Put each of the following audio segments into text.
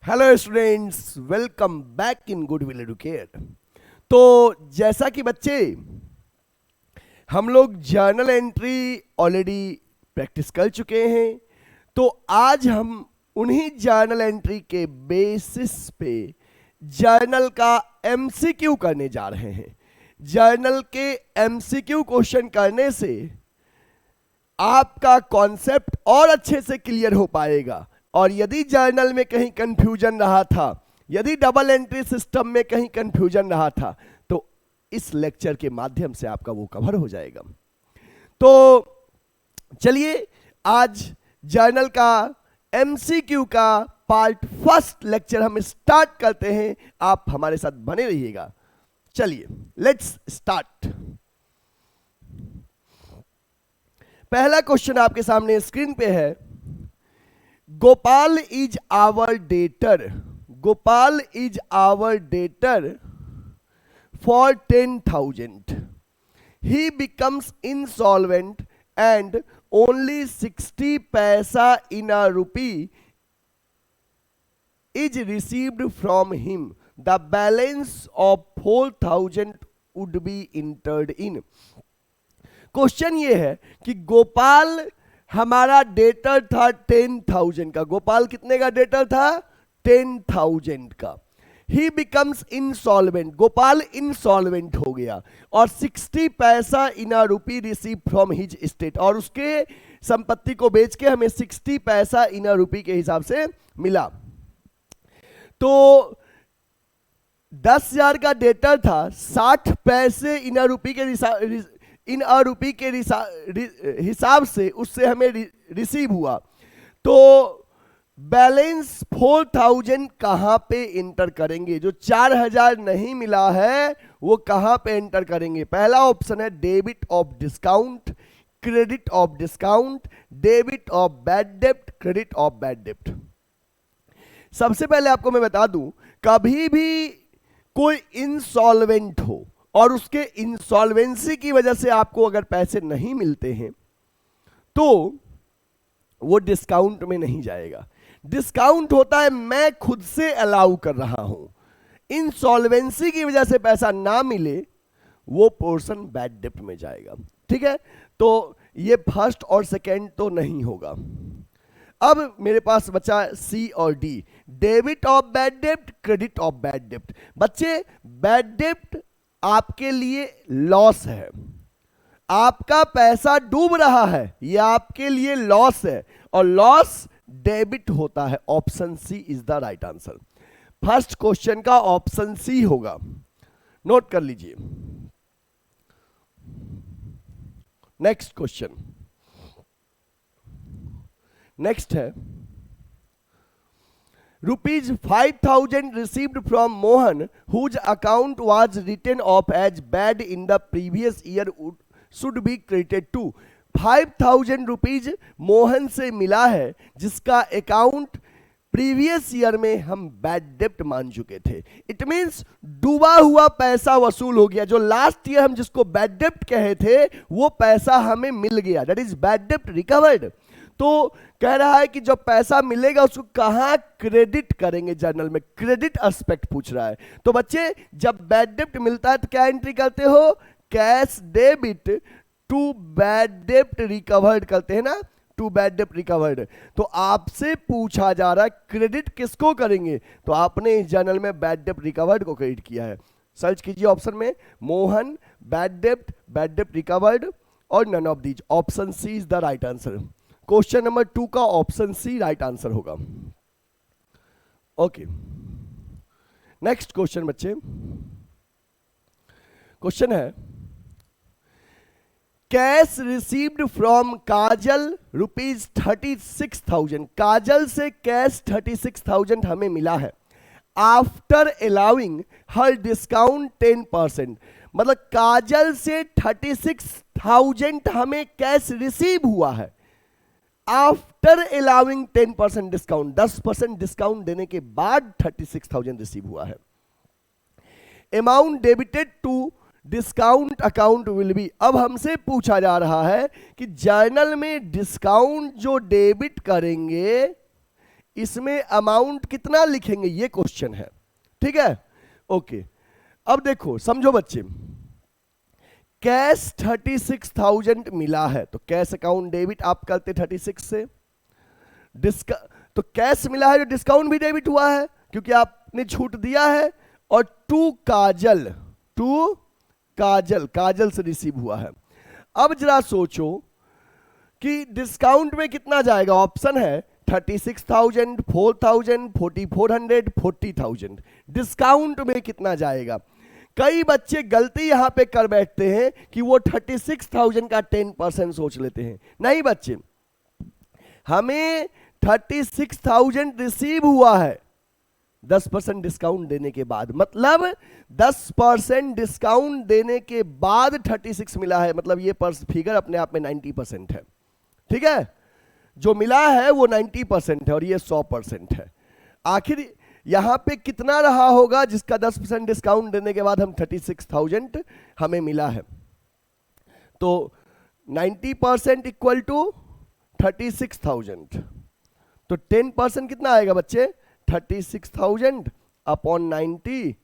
Hello students, welcome back in Goodwill Educate. तो जैसा कि बच्चे हम लोग जर्नल एंट्री ऑलरेडी प्रैक्टिस कर चुके हैं, तो आज हम उन्हीं जर्नल एंट्री के बेसिस पे जर्नल का एमसीक्यू करने जा रहे हैं। जर्नल के एमसीक्यू क्वेश्चन करने से आपका कॉन्सेप्ट और अच्छे से क्लियर हो पाएगा। और यदि जर्नल में कहीं कंफ्यूजन रहा था, यदि डबल एंट्री सिस्टम में कहीं कंफ्यूजन रहा था, तो इस लेक्चर के माध्यम से आपका वो कवर हो जाएगा। तो चलिए आज जर्नल का एमसीक्यू का पार्ट फर्स्ट लेक्चर हम स्टार्ट करते हैं। आप हमारे साथ बने रहिएगा। चलिए लेट्स स्टार्ट। पहला क्वेश्चन आपके सामने स्क्रीन पे है। Gopal is our debtor. Gopal is our debtor for 10,000. He becomes insolvent and only 60 paisa in a rupee is received from him. The balance of 4,000 would be entered in. Question ये है कि गोपाल हमारा debtor था 10,000 का। गोपाल कितने का डेटर था? 10,000 का। ही बिकम्स इंसॉल्वेंट, गोपाल इंसॉल्वेंट हो गया और 60 पैसा इन अ रूपी रिसीव फ्रॉम हिज स्टेट, और उसके संपत्ति को बेच के हमें 60 पैसा इन अ रूपी के हिसाब से मिला। तो 10,000 का डेटर था, 60 पैसे इन अ रूपी के हिसाब से उससे हमें रिसीव हुआ। तो बैलेंस 4,000 कहां पे इंटर करेंगे? जो 4,000 नहीं मिला है वो कहां पे इंटर करेंगे? पहला ऑप्शन है debit of discount, credit of discount, debit of bad डेब्ट, क्रेडिट ऑफ बैड डेब्ट। सबसे पहले आपको मैं बता दूं, कभी भी कोई इंसॉल्वेंट हो और उसके इंसॉल्वेंसी की वजह से आपको अगर पैसे नहीं मिलते हैं तो वो डिस्काउंट में नहीं जाएगा। डिस्काउंट होता है मैं खुद से अलाउ कर रहा हूं। इंसॉल्वेंसी की वजह से पैसा ना मिले वो पोर्शन बैड डेब्ट में जाएगा। ठीक है, तो ये फर्स्ट और सेकंड तो नहीं होगा। अब मेरे पास बचा सी और डी, डेबिट ऑफ बैड डेब्ट, क्रेडिट ऑफ बैड डेब्ट। बच्चे बैड डेब्ट आपके लिए लॉस है, आपका पैसा डूब रहा है, ये आपके लिए लॉस है, और लॉस डेबिट होता है। Option C is the right answer. First question का ऑप्शन सी होगा, नोट कर लीजिए। नेक्स्ट क्वेश्चन, नेक्स्ट है ₹5,000 received from Mohan, whose account was written off as bad in the previous year, should be credited to। 5,000 rupees Mohan से मिला है जिसका account previous year में हम बैड डेब्ट मान चुके थे। इट मींस डूबा हुआ पैसा वसूल हो गया। जो लास्ट ईयर हम जिसको बैड डेब्ट कहे थे वो पैसा हमें मिल गया, दैट इज बैड डेब्ट रिकवर्ड। तो कह रहा है कि जो पैसा मिलेगा उसको कहां क्रेडिट करेंगे? जर्नल में क्रेडिट एस्पेक्ट पूछ रहा है। तो बच्चे जब बैड डेब्ट मिलता है तो क्या एंट्री करते हो? कैश डेबिट टू बैड डेब्ट रिकवर्ड करते हैं ना, टू बैड डेब्ट रिकवर्ड। तो आपसे पूछा जा रहा है क्रेडिट किसको करेंगे? तो आपने इस जर्नल में बैड डेब्ट रिकवर्ड को क्रेडिट किया है। सर्च कीजिए ऑप्शन में मोहन, बैड डेब्ट रिकवर्ड, और none of these. Option C is the right answer. Question number 2 का ऑप्शन सी राइट आंसर होगा। ओके, नेक्स्ट क्वेश्चन बच्चे। क्वेश्चन है cash received from Kajal ₹36,000। Kajal से कैश 36,000 हमें मिला है आफ्टर अलाउइंग हर डिस्काउंट 10%। मतलब काजल से 36,000 हमें कैश रिसीव हुआ है आफ्टर अलाउइंग 10% डिस्काउंट। 10% डिस्काउंट देने के बाद 36,000 रिसीव हुआ है। Amount debited to discount account will be. अब हमसे पूछा जा रहा है कि जर्नल में डिस्काउंट जो डेबिट करेंगे इसमें अमाउंट कितना लिखेंगे ये क्वेश्चन है, ठीक है। ओके, अब देखो समझो बच्चे, कैश 36,000 मिला है तो कैश अकाउंट डेबिट आप करते 36 से, तो कैश मिला है जो डिस्काउंट भी डेबिट हुआ है क्योंकि आपने छूट दिया है, और टू काजल से रिसीव हुआ है। अब जरा सोचो कि डिस्काउंट में कितना जाएगा, ऑप्शन है 36,000, 4,000, 4,400, 40,000, डिस्काउंट में कितना जाएगा। कई बच्चे गलती यहां पे कर बैठते हैं कि वो 36,000 का 10% सोच लेते हैं। नहीं बच्चे, हमें 36,000 रिसीव हुआ है 10% डिस्काउंट देने के बाद, मतलब 10% डिस्काउंट देने के बाद 36 मिला है, मतलब ये फिगर अपने आप में 90% है, ठीक है। जो मिला है वो 90% है और ये 100% है। आखिर यहां पे कितना रहा होगा जिसका 10% डिस्काउंट देने के बाद हम 36,000 हमें मिला है, तो 90% इक्वल टू 36,000, तो 10% कितना आएगा बच्चे, 36,000 अपॉन 90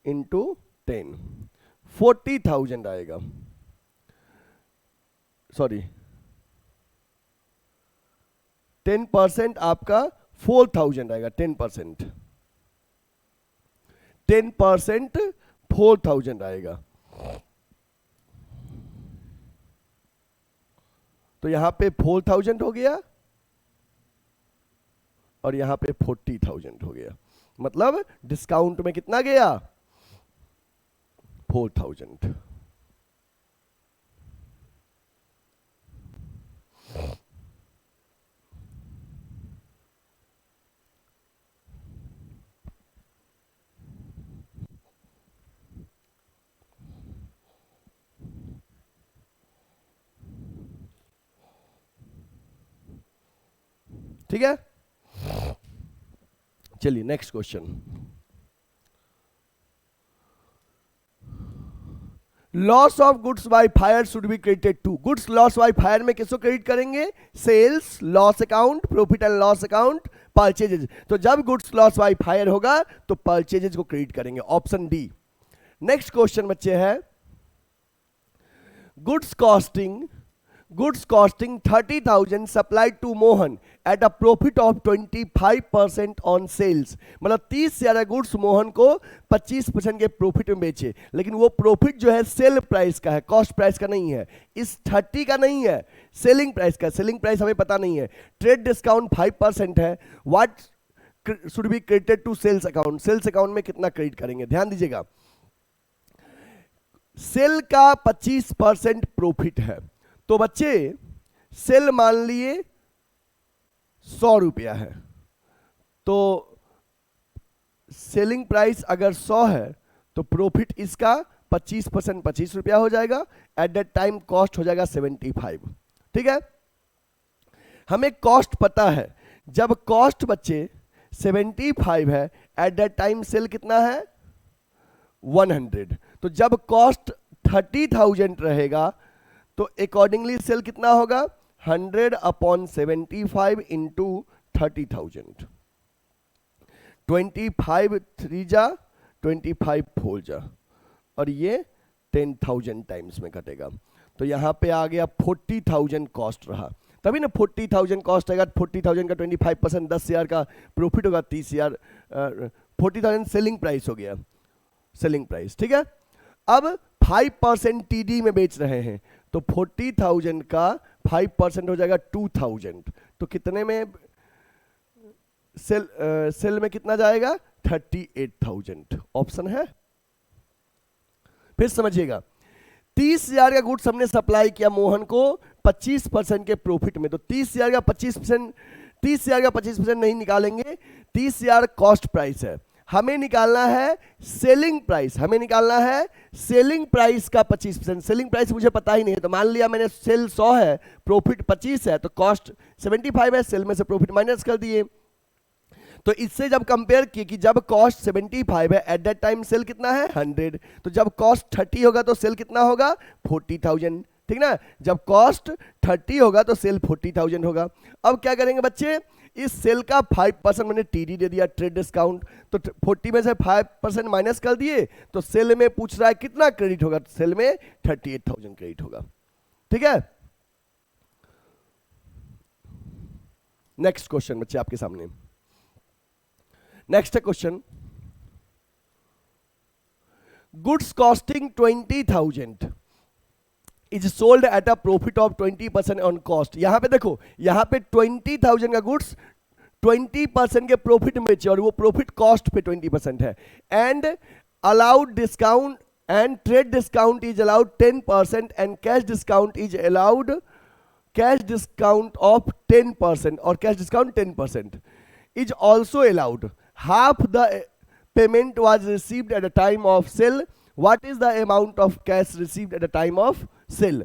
इंटू 10, 40,000 आएगा, सॉरी 10% आपका 4,000 आएगा, 10% 4,000 आएगा। तो यहां पे 4,000 हो गया और यहां पे 40,000 हो गया, मतलब डिस्काउंट में कितना गया, 4,000। ठीक है, चलिए next question. Loss of goods by fire should be credited to, goods loss by fire में किसको क्रेडिट करेंगे, sales, loss account, profit and loss account, purchases. तो जब गुड्स लॉस बाय फायर होगा तो परचेजेज को क्रेडिट करेंगे, ऑप्शन डी। नेक्स्ट क्वेश्चन बच्चे है, goods costing 30,000 supplied to Mohan at a profit of 25% on sales, मतलब 30,000 गुड्स मोहन को 25% के प्रॉफिट में बेचे, लेकिन वो प्रॉफिट जो है सेल प्राइस का है, कॉस्ट प्राइस का नहीं है, इस 30 का नहीं है, सेलिंग प्राइस का। सेलिंग प्राइस हमें पता नहीं है, ट्रेड डिस्काउंट 5% है, what should be credited to sales account, sales account में कितना क्रेडिट करेंगे, ध्यान दीजिएगा। सेल का 25% प्रॉफिट है, तो बच्चे सेल मान लिए 100 रुपया है, तो सेलिंग प्राइस अगर 100 है तो प्रॉफिट इसका 25% 25 रुपया हो जाएगा, एट दैट टाइम कॉस्ट हो जाएगा 75, ठीक है। हमें कॉस्ट पता है, जब कॉस्ट बच्चे 75 है, एट दैट टाइम सेल कितना है 100, तो जब कॉस्ट 30,000 रहेगा तो अकॉर्डिंगली सेल कितना होगा 100 अपॉन 75 इंटू 30,000, 25 3 जा 25 4 जा, और ये 10,000 टाइम्स में कटेगा, तो यहां पे आ गया 40,000 कॉस्ट रहा, तभी ना 40,000 कॉस्ट आएगा, 40,000 का 25% 10,000 का प्रॉफिट होगा, 30,000 40,000 सेलिंग प्राइस हो गया, सेलिंग प्राइस, ठीक है। अब 5% टीडी में बेच रहे हैं, तो 40,000 का 5% हो जाएगा 2,000, तो कितने में सेल में कितना जाएगा 38,000, ऑप्शन है। फिर समझिएगा, 30,000 का गुड्स हमने सप्लाई किया मोहन को 25% के प्रॉफिट में, तो 30,000 का 25% नहीं निकालेंगे, 30,000 कॉस्ट प्राइस है, हमें निकालना है सेलिंग प्राइस, हमें निकालना है सेलिंग प्राइस का 25%। सेलिंग प्राइस मुझे पता ही नहीं है, तो मान लिया मैंने सेल 100 है, प्रॉफिट 25 है, तो कॉस्ट 75 है, सेल में से प्रॉफिट माइनस कर दिए, तो इससे जब कंपेयर किए कि जब कॉस्ट 75 है, एट दैट टाइम सेल कितना है 100, तो जब कॉस्ट 30 होगा तो सेल कितना होगा 40,000, ठीक ना। जब कॉस्ट 30 होगा तो सेल 40,000 होगा। अब क्या करेंगे बच्चे, इस सेल का 5% मैंने टीडी दे दिया, ट्रेड डिस्काउंट, तो 40 में से 5% माइनस कर दिए, तो सेल में पूछ रहा है कितना क्रेडिट होगा, तो सेल में 38,000 क्रेडिट होगा। ठीक है, नेक्स्ट क्वेश्चन बच्चे आपके सामने। Next question, goods costing 20,000 is sold at a profit of 20% on cost. यहां पे देखो, यहां पे 20,000 का गुड्स 20% के प्रॉफिट में बेचे और वो प्रॉफिट कॉस्ट पे 20% है, and allowed discount and trade discount is allowed 10% and cash discount is allowed, cash discount of 10% और cash discount 10% is also allowed. Half the payment was received at the time of sale. What is the amount of cash received at the time of sale?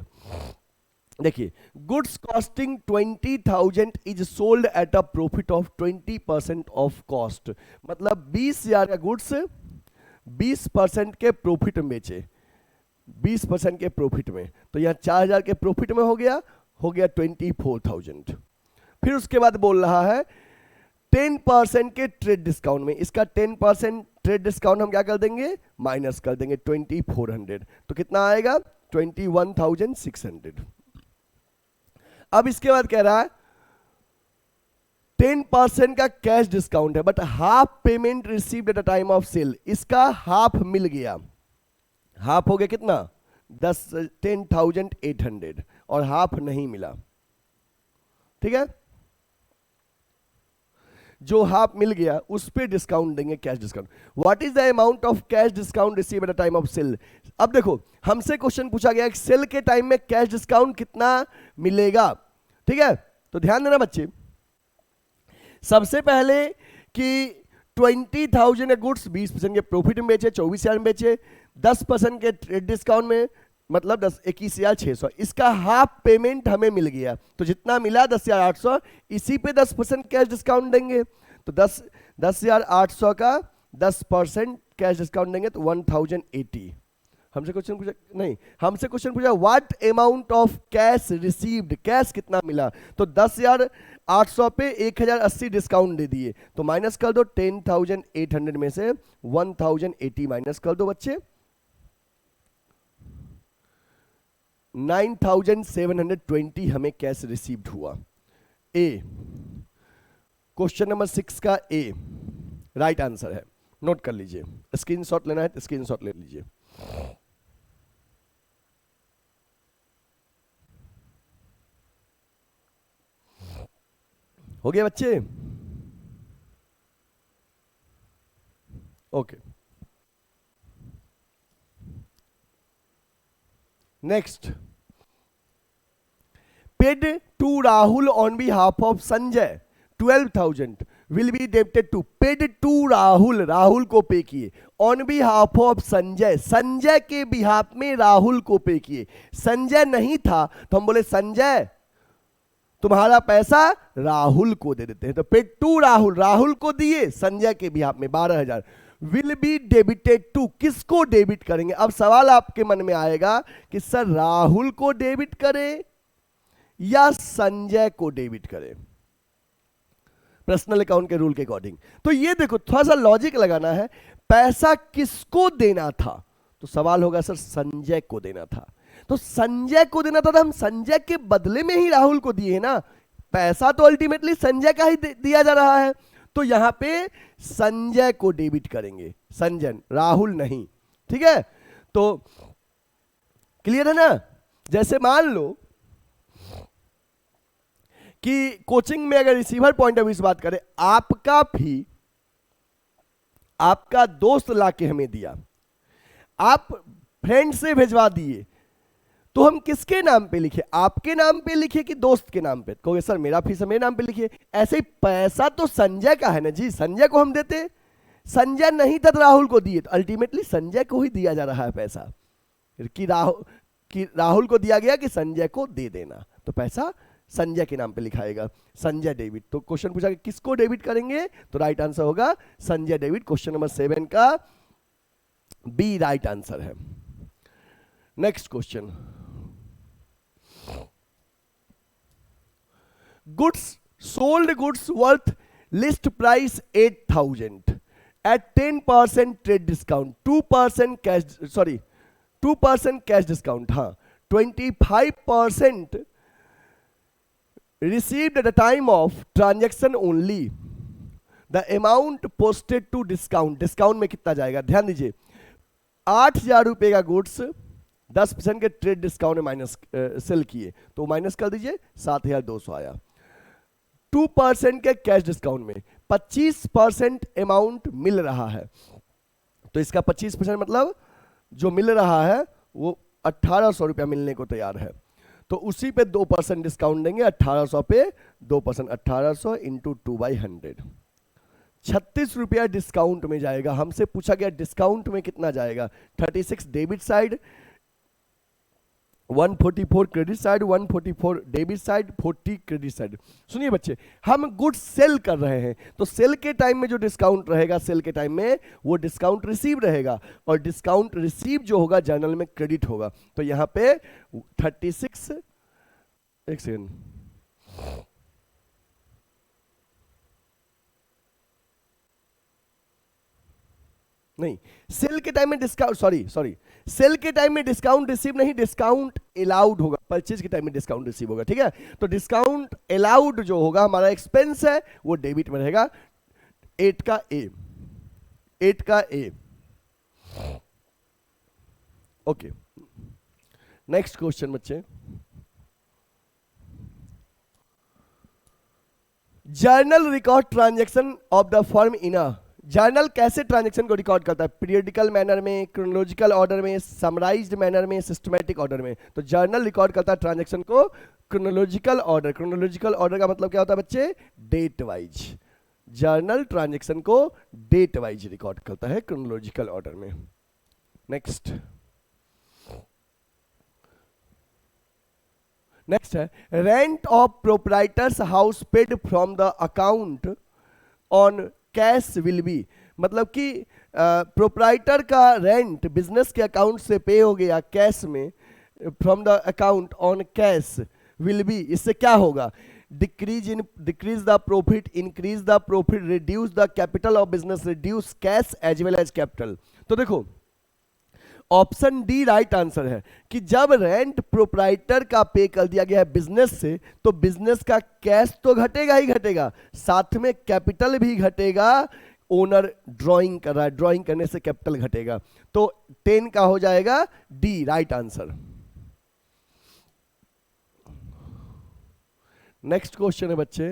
देखिए, goods costing 20,000 is sold at a profit of 20% of cost, मतलब 20,000 का goods 20% के profit में बेचे, 20% के profit में, तो यहाँ 4,000 के प्रॉफिट में हो गया 24,000। फिर उसके बाद बोल रहा है 10% के ट्रेड डिस्काउंट में, इसका 10% ट्रेड डिस्काउंट हम क्या कर देंगे, माइनस कर देंगे 2400, तो कितना आएगा 21,600। अब इसके बाद कह रहा है 10% का कैश डिस्काउंट है, but half payment received at a time of sale, इसका हाफ मिल गया, हाफ हो गया कितना 10,800 और हाफ नहीं मिला। ठीक है, जो हाफ मिल गया उस पे डिस्काउंट देंगे, cash discount. What is the amount of cash discount receive at the time of sale. अब देखो, हमसे क्वेश्चन पूछा गया कि सेल के टाइम में कैश डिस्काउंट कितना मिलेगा। ठीक है, तो ध्यान देना बच्चे, सबसे पहले कि 20,000 गुड्स 20% के प्रॉफिट में बेचे, 24,000 में बेचे, 10% के ट्रेड डिस्काउंट में, मतलब 21,600, इसका हाफ पेमेंट हमें मिल गया, तो जितना मिला 10,800, इसी पे 10% कैश डिस्काउंट देंगे, तो 10,800 का 10% कैश डिस्काउंट देंगे तो 1,080। हमसे क्वेश्चन पूछा नहीं, हमसे क्वेश्चन पूछा what amount of cash received, cash कितना मिला, तो 10,800 पे 1,080 डिस्काउंट दे दिए, तो माइनस कर दो 10,800 में से 1,080 माइनस कर दो बच्चे, 9,720 हमें कैश रिसीव्ड हुआ। ए, क्वेश्चन नंबर 6 का ए राइट आंसर है, नोट कर लीजिए, स्क्रीनशॉट लेना है तो स्क्रीनशॉट ले लीजिए। हो गया बच्चे, okay. Next, paid to Rahul on behalf of Sanjay 12,000 will be debited to, paid to Rahul, Rahul को पे किए, on behalf of Sanjay, Sanjay के बिहाफ में राहुल को पे किए, संजय नहीं था तो हम बोले संजय तुम्हारा पैसा राहुल को दे देते हैं, तो पेड टू राहुल, राहुल को दिए संजय के बिहाफ में 12,000, विल बी डेबिटेड टू, किसको डेबिट करेंगे। अब सवाल आपके मन में आएगा कि सर राहुल को डेबिट करें या संजय को डेबिट करें, पर्सनल अकाउंट के रूल के अकॉर्डिंग। तो ये देखो, थोड़ा सा लॉजिक लगाना है, पैसा किसको देना था, तो सवाल होगा सर संजय को देना था, तो संजय को देना था तो हम संजय के बदले में ही राहुल को दिए ना, पैसा तो अल्टीमेटली संजय का ही दिया जा रहा है, तो यहां पे संजय को डेबिट करेंगे, संजय, राहुल नहीं। ठीक है, तो क्लियर है ना। जैसे मान लो कि कोचिंग में अगर रिसीवर पॉइंट ऑफ व्यू से बात करें, आपका फी आपका दोस्त लाके हमें दिया, आप फ्रेंड से भिजवा दिए, तो हम किसके नाम पे लिखे, आपके नाम पे लिखे कि दोस्त के नाम पे, कहोगे सर मेरा फीस मेरे नाम पे लिखिए। ऐसे ही पैसा तो संजय का है ना जी, संजय को हम देते, संजय नहीं था तो राहुल को दिए, तो अल्टीमेटली संजय को ही दिया जा रहा है पैसा, कि राहुल को दिया गया कि संजय को दे देना, तो पैसा संजय के नाम पे लिखाएगा, संजय डेबिट। तो क्वेश्चन पूछा कि किसको डेबिट करेंगे, तो राइट आंसर होगा संजय डेबिट। क्वेश्चन नंबर 7 का बी राइट आंसर है। Next question, goods sold goods worth list price 8,000 at 10% trade discount, 2% cash, sorry 2% cash discount, हाँ 25% received at the time of transaction only. The amount posted to discount, discount में कितना जाएगा, ध्यान दीजिए 8,000 रुपए का goods 10% के ट्रेड डिस्काउंट में माइनस सेल किए तो माइनस कर दीजिए 7,200 आया. 2% के कैश डिस्काउंट में 25% अमाउंट मिल रहा है, तो इसका 25% मतलब जो मिल रहा है वो 1,800 रुपया मिलने को तैयार है, तो उसी पे 2% डिस्काउंट देंगे. 1,800 पे 2%, 1,800 इंटू 2/100, 36 रुपया डिस्काउंट में जाएगा. हमसे पूछा गया डिस्काउंट में कितना जाएगा. 36 debit side, 144 credit side, 144 debit side, 40 credit side. सुनिए बच्चे, हम गुड्स सेल कर रहे हैं तो सेल के टाइम में जो डिस्काउंट रहेगा, सेल के टाइम में वो डिस्काउंट रिसीव रहेगा, और डिस्काउंट रिसीव जो होगा जर्नल में क्रेडिट होगा. तो यहां पे 36, एक सेकेंड, नहीं सेल के टाइम में डिस्काउंट, सॉरी सेल के टाइम में डिस्काउंट रिसीव नहीं, डिस्काउंट अलाउड होगा. परचेज के टाइम में डिस्काउंट रिसीव होगा, ठीक है. तो डिस्काउंट अलाउड जो होगा हमारा एक्सपेंस है वो डेबिट में रहेगा. 8 का ए. ओके, नेक्स्ट क्वेश्चन बच्चे. Journal record transaction of the firm in a, journal कैसे ट्रांजैक्शन को रिकॉर्ड करता है, पीरियडिकल मैनर में, क्रोनोलॉजिकल ऑर्डर में, समराइज्ड मैनर में, सिस्टमैटिक ऑर्डर में. तो जर्नल रिकॉर्ड करता है ट्रांजैक्शन को क्रोनोलॉजिकल ऑर्डर. क्रोनोलॉजिकल ऑर्डर का मतलब क्या होता है बच्चे, डेट वाइज. जर्नल ट्रांजैक्शन को डेट वाइज रिकॉर्ड करता है क्रोनोलॉजिकल ऑर्डर में. नेक्स्ट है rent of proprietors house paid from the account on cash will B. मतलब कि प्रोप्राइटर का रेंट बिजनेस के अकाउंट से पे हो गया कैश में, from the account on cash will be. इससे क्या होगा, decrease the profit, increase the profit, reduce the capital of business, reduce cash as well as capital. तो देखो ऑप्शन डी राइट आंसर है कि जब रेंट प्रोप्राइटर का पे कर दिया गया है बिजनेस से, तो बिजनेस का कैश तो घटेगा ही घटेगा, साथ में कैपिटल भी घटेगा. ओनर ड्राइंग कर रहा है, ड्राइंग करने से कैपिटल घटेगा. तो 10 का हो जाएगा D right answer. Next question है बच्चे,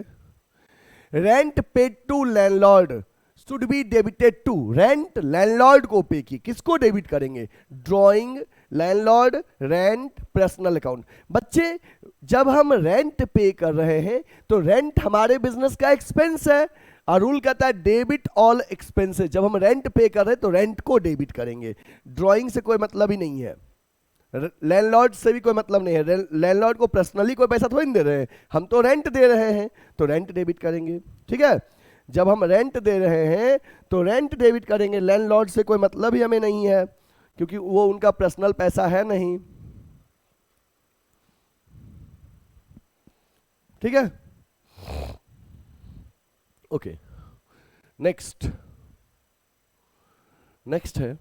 rent paid to landlord should be debited to. Rent landlord को पे की, किसको डेबिट करेंगे, drawing, landlord, rent, personal account. बच्चे जब हम रेंट पे कर रहे हैं तो रेंट हमारे बिजनेस का एक्सपेंस है, और रूल कहता है डेबिट ऑल एक्सपेंसेस. जब हम रेंट पे कर रहे हैं तो रेंट को डेबिट करेंगे. ड्राइंग से कोई मतलब ही नहीं है, लैंडलॉर्ड से भी कोई मतलब नहीं है. लैंडलॉर्ड को पर्सनली कोई पैसा थोड़ी दे रहे हैं, हम तो रेंट दे रहे हैं, तो रेंट डेबिट करेंगे. ठीक है, जब हम रेंट दे रहे हैं तो रेंट डेबिट करेंगे. लैंडलॉर्ड से कोई मतलब ही हमें नहीं है, क्योंकि वो उनका पर्सनल पैसा है नहीं. ठीक है, ओके. नेक्स्ट है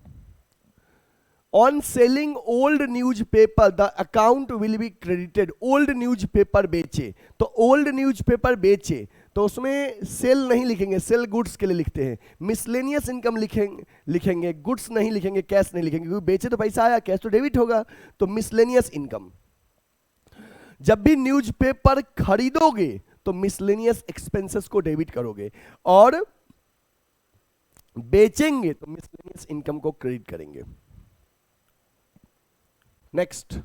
on selling old newspaper the account will be credited. Old newspaper बेचे, तो ओल्ड न्यूज़पेपर बेचे तो उसमें सेल नहीं लिखेंगे, सेल गुड्स के लिए लिखते हैं. मिसलेनियस इनकम लिखेंगे, गुड्स नहीं लिखेंगे, कैश नहीं लिखेंगे, क्योंकि बेचे तो पैसा आया, कैश तो डेबिट होगा. तो मिसलेनियस इनकम. जब भी न्यूज़पेपर खरीदोगे तो मिसलेनियस एक्सपेंसेस को डेबिट करोगे, और बेचेंगे तो मिसलेनियस इनकम को क्रेडिट करेंगे. Next,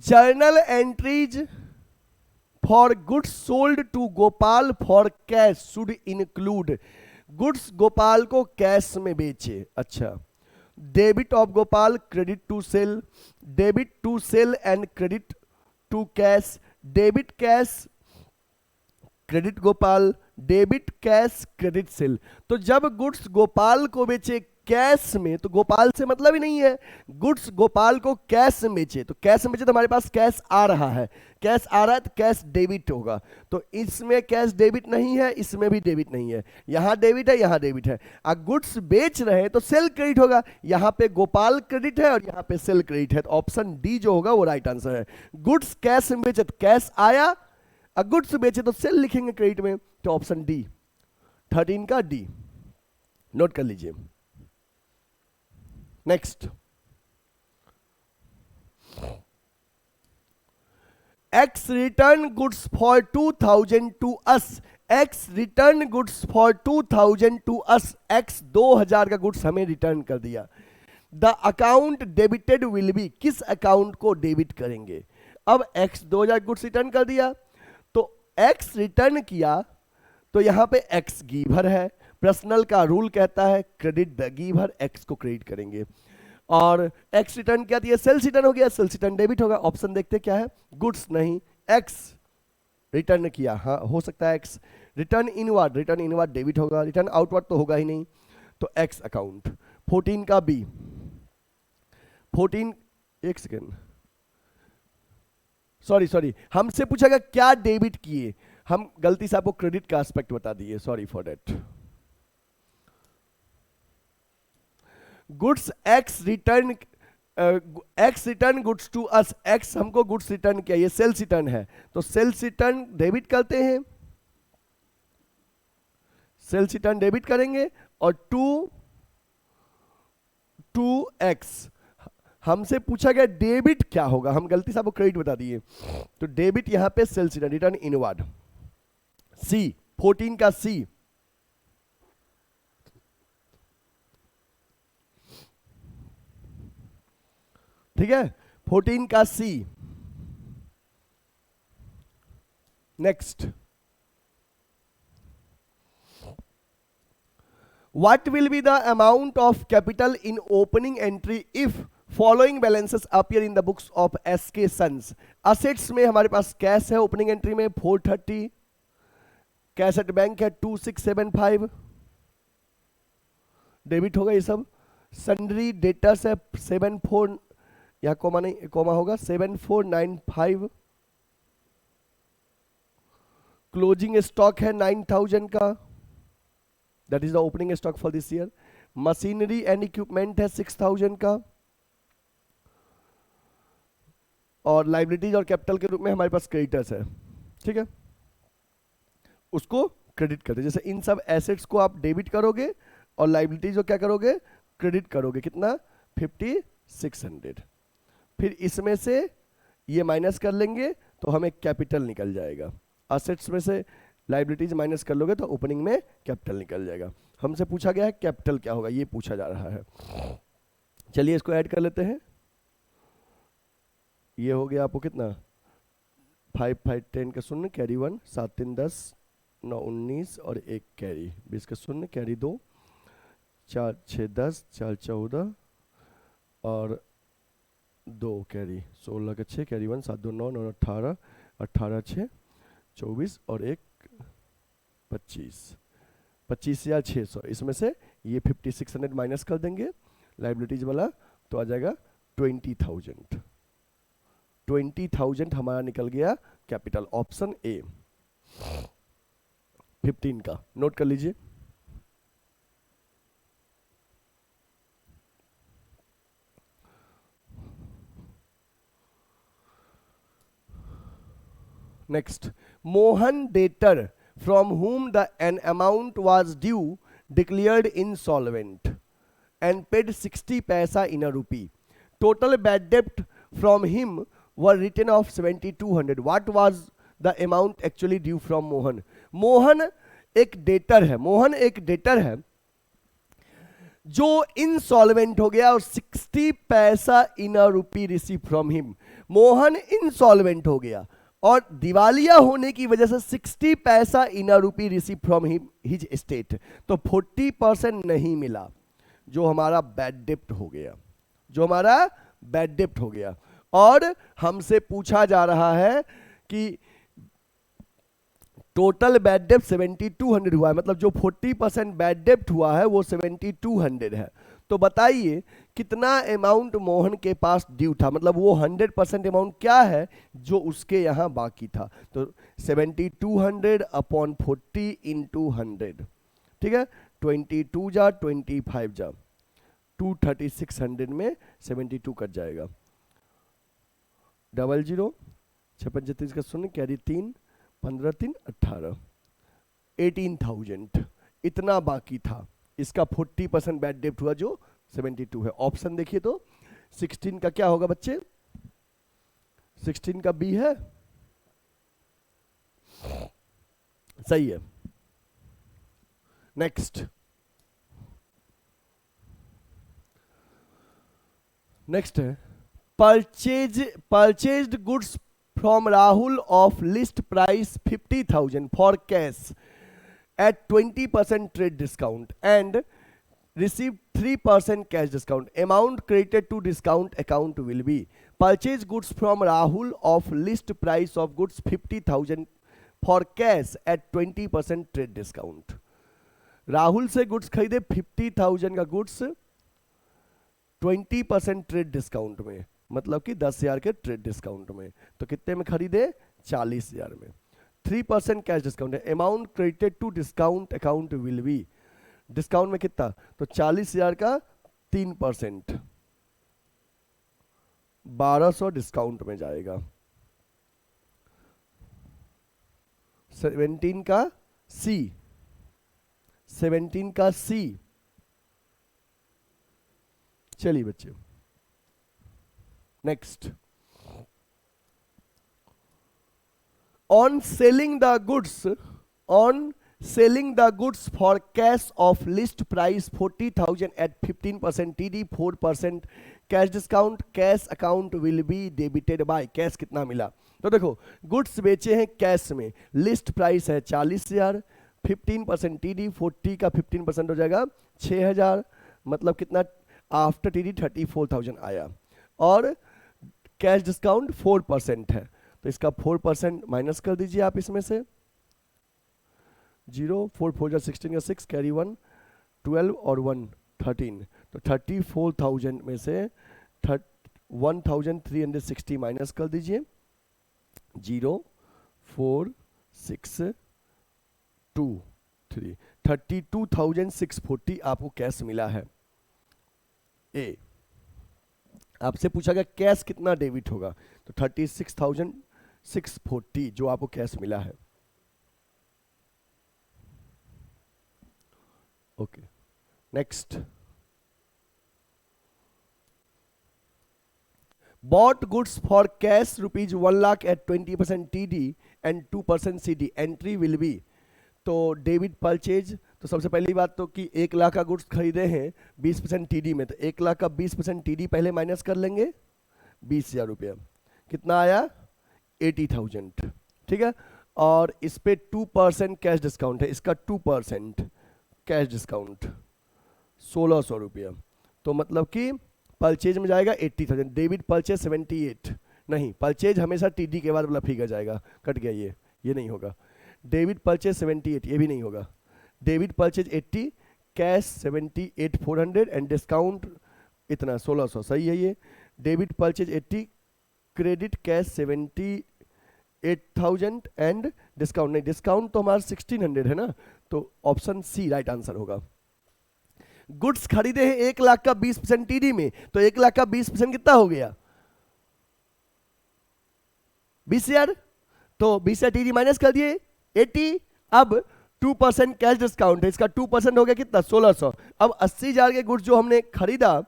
journal entries for goods sold to Gopal for cash should include. Goods Gopal को कैश में बेचे, अच्छा. Debit of Gopal, credit to sale, debit to sale and credit to cash, debit cash credit Gopal, debit cash credit sale. तो जब goods Gopal को बेचे cash में, तो गोपाल से मतलब ही नहीं है। गुड्स गोपाल को कैश में बेचे, तो कैश में बेचे तो हमारे पास कैश आ रहा है, कैश आ रहा है तो कैश डेबिट होगा। तो इसमें कैश डेबिट नहीं है, इसमें भी डेबिट नहीं है, यहाँ डेबिट है, यहाँ डेबिट है। गुड्स बेच रहे हैं तो सेल क्रेडिट होगा, यहाँ पे गोपाल क्रेडिट है और यहाँ पे सेल क्रेडिट है, तो ऑप्शन डी जो होगा वो राइट आंसर है। गुड्स कैश में बेचे तो कैश आया, गुड्स बेचे तो सेल लिखेंगे क्रेडिट में, तो ऑप्शन डी 13 का डी नोट कर लीजिए। Next, X return goods for 2000 to us, X return goods for 2000 to us, X 2000 का गुड्स हमें रिटर्न कर दिया। The account debited will be, किस अकाउंट को डेबिट करेंगे? अब X 2000 गुड्स रिटर्न कर दिया, तो X रिटर्न किया, तो यहां पे X गिवर है, पर्सनल का रूल कहता है क्रेडिट द गिवर, X को क्रेडिट करेंगे। और X रिटर्न क्या दिया? सेल्स रिटर्न हो गया, सेल्स रिटर्न डेबिट होगा। ऑप्शन देखते क्या है, गुड्स नहीं, X रिटर्न किया, हाँ हो सकता है X return inward, return inward debit होगा, रिटर्न आउटवर्ड तो होगा ही नहीं, तो X अकाउंट। 14 का बी, 14, एक सेकेंड, सॉरी हमसे पूछा गया क्या डेबिट किए, हम गलती से आपको क्रेडिट का एस्पेक्ट बता दिए, sorry for that. Goods X return, X return goods to us, X हमको गुड्स रिटर्न किया, ये सेल्स रिटर्न है, तो सेल्स रिटर्न डेबिट करते हैं, सेल्स रिटर्न डेबिट करेंगे, और टू X हमसे पूछा गया डेबिट क्या होगा, हम गलती से आपको क्रेडिट बता दिए, तो डेबिट यहां पे sales return, return inward. C 14 का सी, ठीक है, 14 का C. Next, what will be the amount of capital in opening entry if following balances appear in the books of SK sons. Assets में हमारे पास कैश है ओपनिंग एंट्री में 430, cash at bank है 2675, डेबिट होगा ये सब। सन्ड्री डेटर्स है 74, यहां कोमा नहीं, कोमा होगा 7495, क्लोजिंग स्टॉक है 9000 का, that is the opening stock for this year. Machinery and equipment है 6000 का, और लाइबिलिटीज और कैपिटल के रूप में हमारे पास क्रेडिटर्स है, ठीक है, उसको क्रेडिट करते, जैसे इन सब एसेट्स को आप डेबिट करोगे और लाइबिलिटीज को क्या करोगे, क्रेडिट करोगे, कितना 5600, फिर इसमें से ये माइनस कर लेंगे तो हमें कैपिटल निकल जाएगा, असेट्स में से लाइबिलिटीज माइनस कर लोगे तो ओपनिंग में कैपिटल निकल जाएगा। हमसे पूछा गया है कैपिटल क्या होगा, ये पूछा जा रहा है। चलिए इसको ऐड कर लेते हैं, ये हो गया आपको कितना, 5 5 10 का शून्य, कैरी 1, 7 3 10, 9 19 और 1 कैरी, 20 का शून्य, कैरी 2, 4 6 10, 4 14 और 2 कैरी, 16 का 6, कैरी 1, 7 2 9 9 18, 18 6 24 और 1 25, 25,600, इसमें से ये 5600 माइनस कर देंगे लाइबिलिटीज वाला, तो आ जाएगा 20,000, 20,000 हमारा निकल गया कैपिटल, ऑप्शन ए 15 का नोट कर लीजिए। Next, Mohan debtor from whom the an amount was due declared insolvent and paid 60 paisa in a rupee. Total bad debt from him were written of 7200. What was the amount actually due from Mohan? Mohan एक debtor है, मोहन एक debtor है जो insolvent हो गया और 60 पैसा इन अ रूपी receive from him. Mohan insolvent हो गया और दिवालिया होने की वजह से 60 पैसा इन अ रूपी receive from him his estate, तो 40% नहीं मिला, जो हमारा बैड डेप्ट हो गया, जो हमारा बैड डेप्ट हो गया। और हमसे पूछा जा रहा है कि टोटल बैड डेप्ट 7200 हुआ है, मतलब जो 40% बैड डेप्ट हुआ है वो 7200 है, तो बताइए कितना अमाउंट मोहन के पास ड्यू था, मतलब वो 100% अमाउंट क्या है जो उसके यहाँ बाकी था। तो 7200 अपॉन 40 इंटू 100, ठीक है, 22 जा 25 जा 23600 में 72 कट जाएगा, 00 56 का 0 कैरी 3 15 3 18 18,000 इतना बाकी था। इसका 40% बैड डेब्ट हुआ जो 72 है। ऑप्शन देखिए तो 16 का क्या होगा बच्चे, 16 का बी है, सही है। नेक्स्ट है purchased goods from Rahul of list price 50,000 for cash at 20% trade discount and received 3% cash discount. Amount credited to discount account will be purchase goods from Rahul of list price of goods 50,000 for cash at 20% trade discount. Rahul से goods खरीदे 50,000 का goods 20% trade discount में, मतलब कि 10,000 के trade discount में। तो कितने में खरीदे, 40,000 में। 3% कैश डिस्काउंट है। Amount credited to discount account will be, discount में कितना, तो 40,000 का 3% 1200 डिस्काउंट में जाएगा। 17 का सी, 17 का सी। चलिए बच्चे next, on selling the goods for cash of list price 40,000 at 15% TD 4% cash discount, cash account will be debited by, cash कितना मिला, तो देखो गुड्स बेचे हैं कैश में, लिस्ट प्राइस है 40,000, 15% TD 40 का 15% हो जाएगा 6,000, मतलब कितना आफ्टर TD 34,000 आया, और कैश डिस्काउंट 4% है, तो इसका 4% माइनस कर दीजिए आप इसमें से, 0 4 4 जा 16 का 6 कैरी 1 12 और 1 13, तो 34,000 में से 1,360 माइनस कर दीजिए, 0 4 6 2 3 32,640 आपको कैश मिला है। ए आपसे पूछा गया कैश कितना डेबिट होगा, तो 36,640 जो आपको कैश मिला है। Okay next, bought goods for cash rupees 1 lakh at 20% TD and 2% CD, entry will be, तो डेबिट परचेज, तो सबसे पहली बात तो कि 1 लाख का गुड्स खरीदे हैं 20% TD में, तो 1 लाख का 20% TD पहले माइनस कर लेंगे, 20,000 रुपया, कितना आया 80,000, ठीक है, और इस पे 2% कैश डिस्काउंट है, इसका 2% कैश डिस्काउंट 1,600 रुपया, तो मतलब कि परचेज में जाएगा 80,000, डेबिट परचेज 78, नहीं परचेज हमेशा TD के बाद वाला फिगर जाएगा, कट गया ये नहीं होगा, डेबिट परचेज 78 ये भी नहीं होगा, debit purchase 80, cash 78,400 and discount इतना 1,600, सही है ये, debit purchase 80, credit cash 78,000 and discount नहीं, डिस्काउंट तो हमारा 1,600 है ना, तो ऑप्शन सी राइट आंसर होगा। गुड्स खरीदे हैं 1 लाख का 20% TD में, तो 1 लाख का 20% कितना हो गया 20,000, तो 20,000 TD माइनस कर दिए 80, अब 2% कैश डिस्काउंट है, इसका 2% हो गया कितना 1,600, अब 80,000 के गुड्स जो हमने खरीदा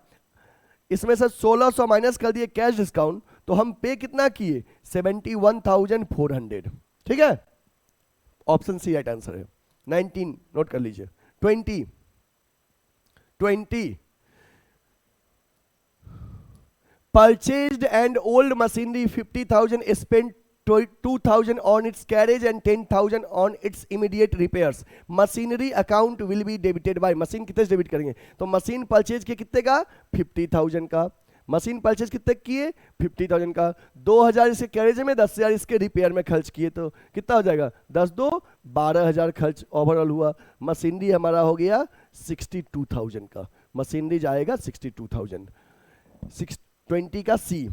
इसमें से 1,600 माइनस कर दिए कैश डिस्काउंट, तो हम पे कितना किए 71,400, ठीक है, ऑप्शन सी राइट आंसर है। 19 नोट कर लीजिए, 20 purchased and old machinery 50,000 spent 2,000 on its carriage and 10,000 on its immediate repairs, machinery account will be debited by, machine कितने से डेबिट करेंगे, तो मशीन परचेज के कितने का 50,000 का, मशीन परचेज कितने किए 50,000 का, 2,000 इसके कैरेज में 10,000 इसके रिपेयर में खर्च किए, तो कितना हो जाएगा 10 2 12,000 खर्च ओवरऑल हुआ, मशीनरी हमारा हो गया 62,000 का, मशीनरी जाएगा 62,000। 620 का सी।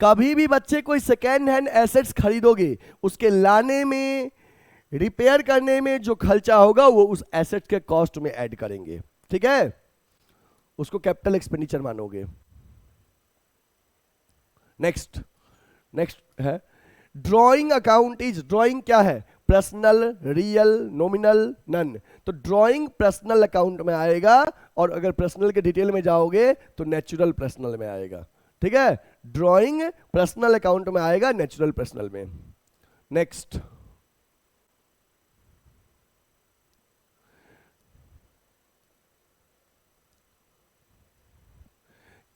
कभी भी बच्चे कोई सेकेंड हैंड एसेट्स खरीदोगे, उसके लाने में, रिपेयर करने में जो खर्चा होगा वो उस एसेट के कॉस्ट में ऐड करेंगे, ठीक है, उसको कैपिटल एक्सपेंडिचर मानोगे। नेक्स्ट है ड्राइंग अकाउंट इज, ड्राइंग क्या है, पर्सनल, रियल, नॉमिनल, नन। तो ड्राइंग पर्सनल अकाउंट में आएगा, और अगर पर्सनल के डिटेल में जाओगे तो नेचुरल पर्सनल में आएगा, ठीक है। ड्राइंग पर्सनल अकाउंट में आएगा, नेचुरल पर्सनल में। Next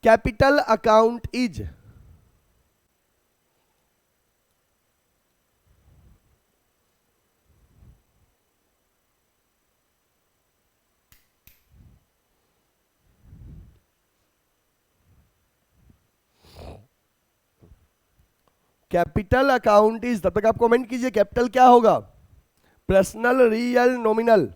capital account is, capital account is, तब तक आप कमेंट कीजिए कैपिटल क्या होगा, पर्सनल, रियल, नॉमिनल।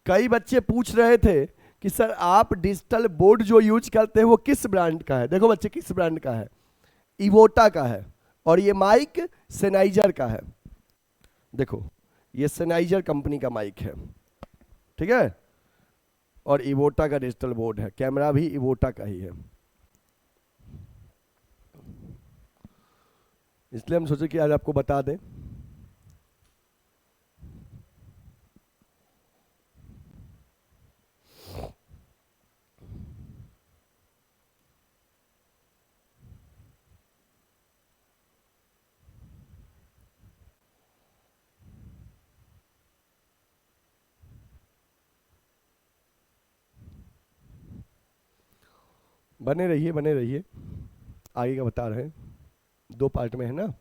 कई बच्चे पूछ रहे थे कि सर आप डिजिटल बोर्ड जो यूज करते हैं वो किस ब्रांड का है। देखो बच्चे, किस ब्रांड का है, इवोटा का है, और ये माइक सेनाइजर का है। देखो ये सेनाइजर कंपनी का माइक है, ठीक है, और इवोटा का डिजिटल बोर्ड है, कैमरा भी इवोटा का ही है। इसलिए हम सोचे कि आज आपको बता दें। बने रहिए, बने रहिए, आगे का बता रहे हैं, 2 पार्ट में है ना।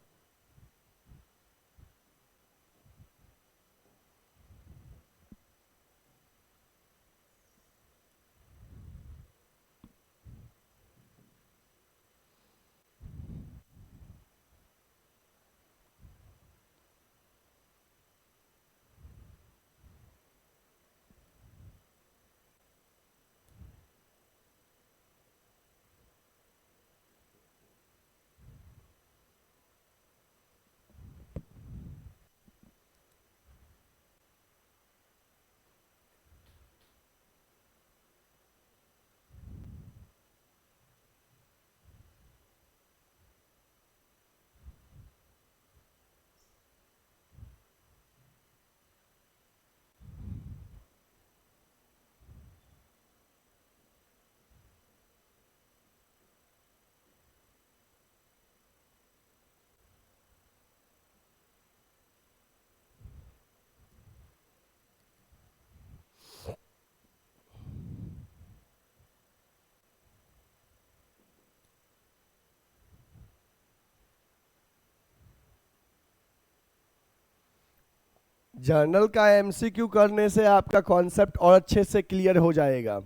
जर्नल का एमसीक्यू करने से आपका कॉन्सेप्ट और अच्छे से क्लियर हो जाएगा,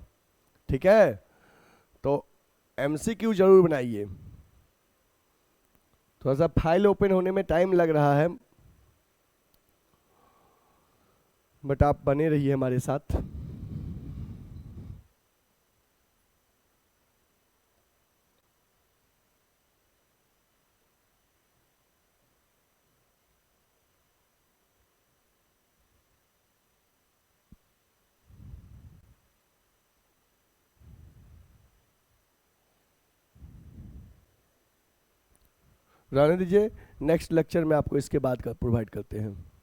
ठीक है। तो एमसीक्यू जरूर बनाइए। थोड़ा सा फाइल ओपन होने में टाइम लग रहा है, बट आप बने रहिए हमारे साथ। रहने दीजिए, नेक्स्ट लेक्चर में आपको इसके बाद का प्रोवाइड करते हैं।